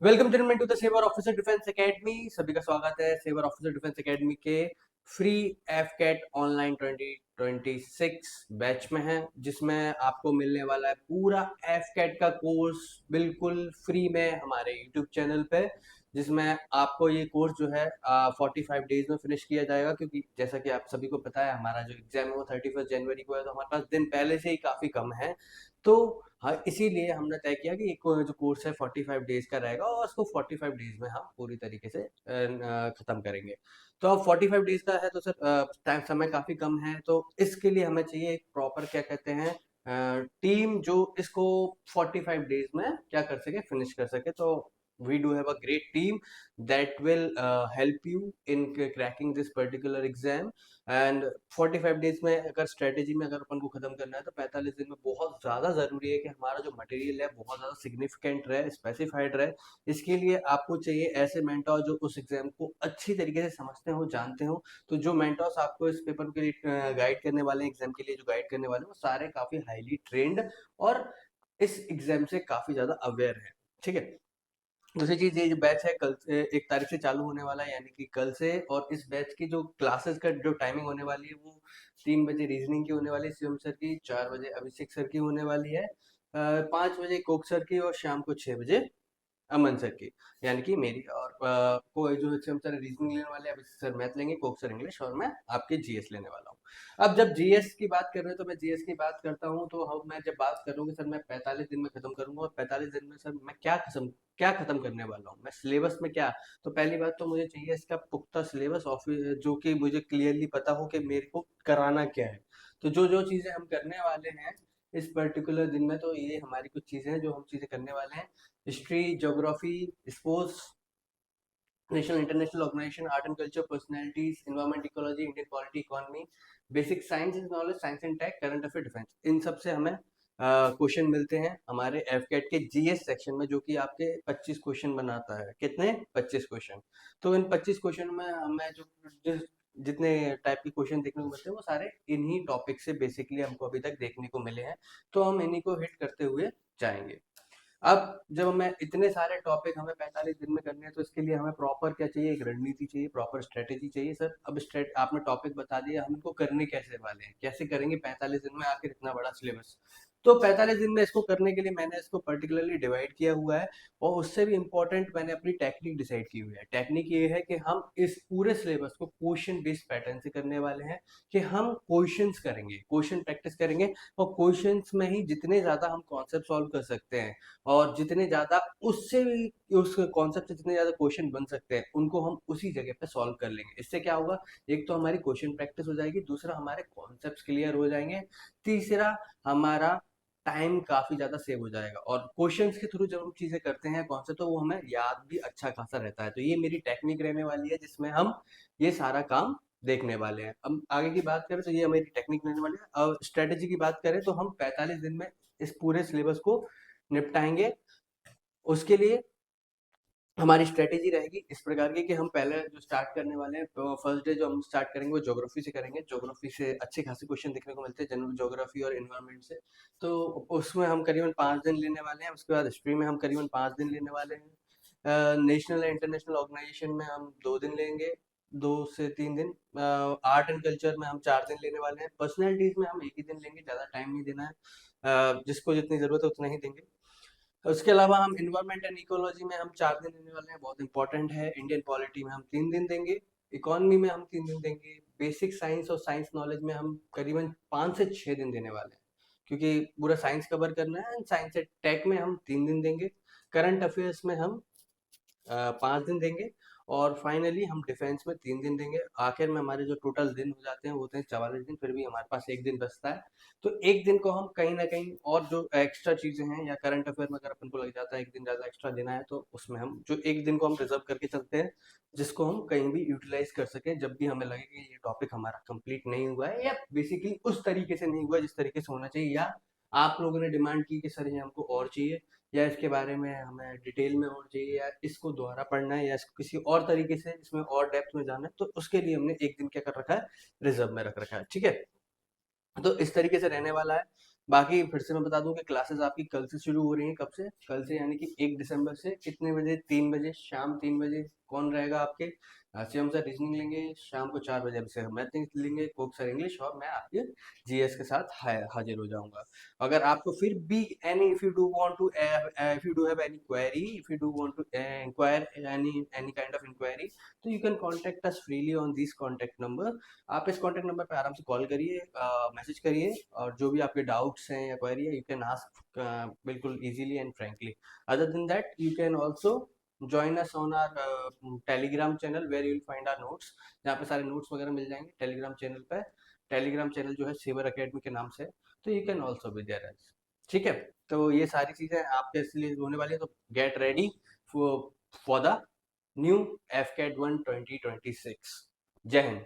Welcome gentleman to the Saver Officer Defence Academy. सभी का स्वागत है सेवर ऑफिसर डिफेंस एकेडमी के free AFCAT online 2026 batch में है, जिसमें आपको मिलने वाला है पूरा एफ कैट का कोर्स बिल्कुल फ्री में हमारे यूट्यूब चैनल पे, जिसमें आपको ये कोर्स जो है 45 डेज में फिनिश किया जाएगा। क्योंकि जैसा कि आप सभी को पता है, हमारा जो एग्जाम है वो 31 जनवरी को है, तो हमारे पास दिन पहले से ही काफी कम है। तो हाँ, इसीलिए हमने तय किया कि जो कोर्स है 45 डेज का रहेगा और उसको 45 डेज में हम पूरी तरीके से खत्म करेंगे। तो अब 45 डेज का है तो सर टाइम समय काफी कम है, तो इसके लिए हमें चाहिए एक प्रॉपर क्या कहते हैं टीम जो इसको 45 डेज में क्या कर सके, फिनिश कर सके। तो we do have a great team that will help you in cracking this particular exam। And 45 days में अगर स्ट्रेटेजी में अगर अपन को खत्म करना है तो 45 दिन में बहुत ज्यादा जरूरी है कि हमारा जो मटेरियल है बहुत ज्यादा सिग्निफिकेंट रहे, स्पेसिफाइड रहे। इसके लिए आपको चाहिए ऐसे मेंटोर जो उस एग्जाम को अच्छी तरीके से समझते हो, जानते हो। तो जो मेंटोर्स आपको इस पेपर के लिए गाइड करने वाले हैं, एग्जाम के लिए जो गाइड करने वाले हैं, वो सारे काफी हाईली ट्रेंड और इस एग्जाम से काफी ज्यादा अवेयर है। ठीक है। दूसरी चीज, ये जो बैच है कल से 1 तारीख से चालू होने वाला है, यानी कि कल से। और इस बैच की जो क्लासेस का जो टाइमिंग होने वाली है वो 3 बजे रीजनिंग की होने वाली है शिवम सर की, 4 बजे अभिषेक सर की होने वाली है, 5 बजे कोक सर की, और शाम को 6 बजे अमन सर की, यानी कि मेरी। और कोई जो शिवम सर रीजनिंग लेने वाले हैं, अभिषेक सर मैथ लेंगे, कोक सर इंग्लिश, और मैं आपके जीएस लेने वाला हूँ। अब जब जीएस की बात कर रहे हैं तो मैं जीएस की बात करता हूँ, तो हम मैं जब बात करूँ कि सर मैं 45 दिन में खत्म करूंगा, और 45 दिन में सर मैं क्या खत्म करने वाला हूँ, मैं सिलेबस में क्या। तो पहली बात तो मुझे चाहिए इसका पुख्ता सिलेबस ऑफिस, जो कि मुझे क्लियरली पता हो कि मेरे को कराना क्या है। तो जो जो चीजें हम करने वाले हैं इस पर्टिकुलर दिन में, तो ये हमारी कुछ चीजें हैं जो हम चीजें करने वाले हैं। History, geography, sports, national international organisation, art and culture, personalities, environment, ecology, Indian polity, economy, basic science and knowledge, science and tech, current affair, defence, इन सब से हमें क्वेश्चन मिलते हैं हमारे एफकेट के जीएस सेक्शन में, जो कि आपके 25 क्वेश्चन बनाता है। कितने? 25 क्वेश्चन। तो इन 25 क्वेश्चन में हमें जितने टाइप के क्वेश्चन देखने को मिलते हैं वो सारे इन्हीं टॉपिक से बेसिकली हमको अभी तक देखने को मिले हैं, तो हम इन्हीं को हिट करते हुए जाएंगे। अब जब मैं इतने सारे टॉपिक हमें 45 दिन में करने हैं, तो इसके लिए हमें प्रॉपर क्या चाहिए, एक रणनीति चाहिए, प्रॉपर स्ट्रेटेजी चाहिए। सर अब आपने टॉपिक बता दिया, हम इनको करने कैसे वाले हैं, कैसे करेंगे 45 दिन में आखिर इतना बड़ा सिलेबस। तो 45 दिन में इसको करने के लिए मैंने इसको पर्टिकुलरली डिवाइड किया हुआ है, और उससे भी इम्पोर्टेंट मैंने अपनी टेक्निक डिसाइड की हुई है। टेक्निक ये है कि हम इस पूरे सिलेबस को क्वेश्चन बेस्ड पैटर्न से करने वाले हैं, कि हम क्वेश्चंस करेंगे, क्वेश्चन प्रैक्टिस करेंगे, और क्वेश्चंस में ही जितने ज्यादा हम कॉन्सेप्ट सॉल्व कर सकते हैं, और जितने ज्यादा उससे भी उस कॉन्सेप्ट से जितने ज्यादा क्वेश्चन बन सकते हैं, उनको हम उसी जगह पे सॉल्व कर लेंगे। इससे क्या होगा, एक तो हमारी क्वेश्चन प्रैक्टिस हो जाएगी, दूसरा हमारे कॉन्सेप्ट्स क्लियर हो जाएंगे, तीसरा हमारा टाइम काफी ज्यादा सेव हो जाएगा। और क्वेश्चंस के थ्रू जब हम चीजें करते हैं कॉन्सेप्ट, तो वो हमें याद भी अच्छा खासा रहता है। तो ये मेरी टेक्निक रहने वाली है, जिसमें हम ये सारा काम देखने वाले हैं। अब आगे की बात करें तो ये हमारी टेक्निक रहने वाली है। अब स्ट्रेटेजी की बात करें तो हम 45 दिन में इस पूरे सिलेबस को निपटाएंगे। उसके लिए हमारी स्ट्रेटेजी रहेगी इस प्रकार की, कि हम पहले जो स्टार्ट करने वाले हैं, तो फर्स्ट डे जो हम स्टार्ट करेंगे वो ज्योग्राफी से करेंगे। ज्योग्राफी से अच्छे खासे क्वेश्चन देखने को मिलते हैं, जनरल ज्योग्राफी और एनवायरनमेंट से। तो उसमें हम करीबन 5 दिन लेने वाले हैं। उसके बाद हिस्ट्री में हम करीबन 5 दिन लेने वाले हैं। नेशनल या इंटरनेशनल ऑर्गेनाइजेशन में हम 2 दिन लेंगे, 2 से 3 दिन। आर्ट एंड कल्चर में हम 4 दिन लेने वाले हैं। पर्सनैलिटीज में हम एक ही दिन लेंगे, ज़्यादा टाइम नहीं देना है। जिसको जितनी ज़रूरत है उतना ही देंगे। उसके अलावा हम इन्वायरमेंट एंड इकोलॉजी में हम 4 दिन देने वाले हैं, बहुत इंपॉर्टेंट है। इंडियन पॉलिटी में हम 3 दिन देंगे, इकोनॉमी में हम 3 दिन देंगे, बेसिक साइंस और साइंस नॉलेज में हम करीबन 5 से 6 दिन देने वाले हैं, क्योंकि पूरा साइंस कवर करना है। साइंस से टेक में हम 3 दिन देंगे, करंट अफेयर्स में हम 5 दिन देंगे, और फाइनली हम डिफेंस में 3 दिन देंगे। आखिर में हमारे जो टोटल दिन हो जाते हैं वो होते हैं 44 दिन, फिर भी हमारे पास एक दिन बचता है। तो एक दिन को हम कहीं ना कहीं और जो एक्स्ट्रा चीजें हैं, या करंट अफेयर में अगर अपन को लग जाता है एक दिन ज्यादा एक्स्ट्रा देना है, तो उसमें हम जो एक दिन को हम रिजर्व करके चलते हैं, जिसको हम कहीं भी यूटिलाइज कर सके जब भी हमें लगे कि ये टॉपिक हमारा कंप्लीट नहीं हुआ है, या बेसिकली उस तरीके से नहीं हुआ जिस तरीके से होना चाहिए, या आप लोगों ने डिमांड की कि सर ये हमको और चाहिए, या इसके बारे में हमें डिटेल में और चाहिए, या इसको दोबारा पढ़ना है, या इसको किसी और तरीके से इसमें और डेप्थ में जाना है, तो उसके लिए हमने एक दिन क्या कर रखा है, रिजर्व में रख रखा है। ठीक है। तो इस तरीके से रहने वाला है। बाकी फिर से मैं बता दूं कि क्लासेस आपकी कल से शुरू हो रही हैं। कब से? कल से, यानी कि 1 दिसंबर से। कितने बजे? 3 बजे, शाम 3 बजे। कौन रहेगा आपके? शिवम सर रीजनिंग लेंगे शाम को 4 बजे, अभिषेक मैथ लेंगे, कोक सर इंग्लिश, और मैं आपके जीएस के साथ हाजिर हो जाऊंगा। अगर आपको फिर भी any, if you do want to, if you do have any query, if you do want to inquire any kind of inquiry, तो you can contact us freely on this contact number. आप इस contact number पे आराम से call करिए, message करिए, और जो भी आपके डाउट्स हैं या क्वेरी है, यू कैन आस्क बिल्कुल easily and frankly. Other than that, you can also join us on our Telegram channel where you'll find our notes, जहाँ पे सारे नोट्स वगैरह मिल जाएंगे टेलीग्राम चैनल पे। टेलीग्राम चैनल जो है सेवर एकेडमी के नाम से है, तो you can also be there. ठीक है, तो ये सारी चीजें आपके इसलिए होने वाली है, तो get ready for the new AFCAT 1 2026। जय हिंद।